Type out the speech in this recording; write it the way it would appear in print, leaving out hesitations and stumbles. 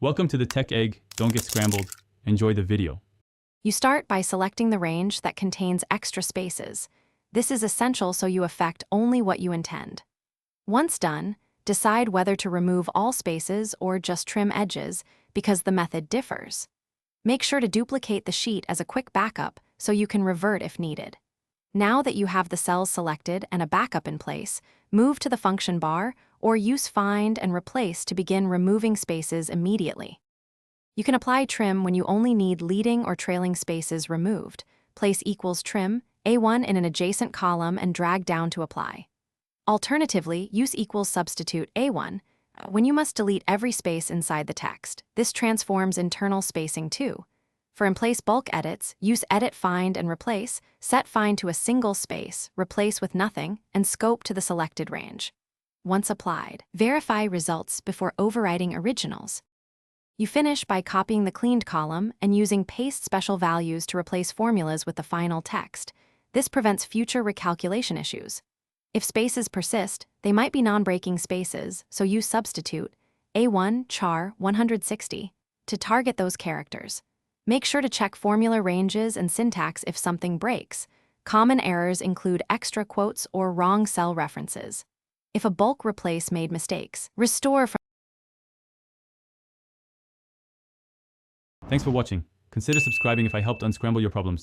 Welcome to the Tech Egg. Don't get scrambled. Enjoy the video. You start by selecting the range that contains extra spaces. This is essential so you affect only what you intend. Once done, decide whether to remove all spaces or just trim edges because the method differs. Make sure to duplicate the sheet as a quick backup so you can revert if needed. Now that you have the cells selected and a backup in place, move to the function bar or use Find and Replace to begin removing spaces immediately. You can apply trim when you only need leading or trailing spaces removed. Place equals trim, A1 in an adjacent column and drag down to apply. Alternatively, use equals substitute A1 when you must delete every space inside the text. This transforms internal spacing too. For in-place bulk edits, use Edit, Find, and Replace, set Find to a single space, replace with nothing, and scope to the selected range. Once applied, verify results before overwriting originals. You finish by copying the cleaned column and using paste special values to replace formulas with the final text. This prevents future recalculation issues. If spaces persist, they might be non-breaking spaces, so use substitute A1 char 160 to target those characters. Make sure to check formula ranges and syntax if something breaks. Common errors include extra quotes or wrong cell references. If a bulk replace made mistakes, restore from. Thanks for watching. Consider subscribing if I helped unscramble your problems.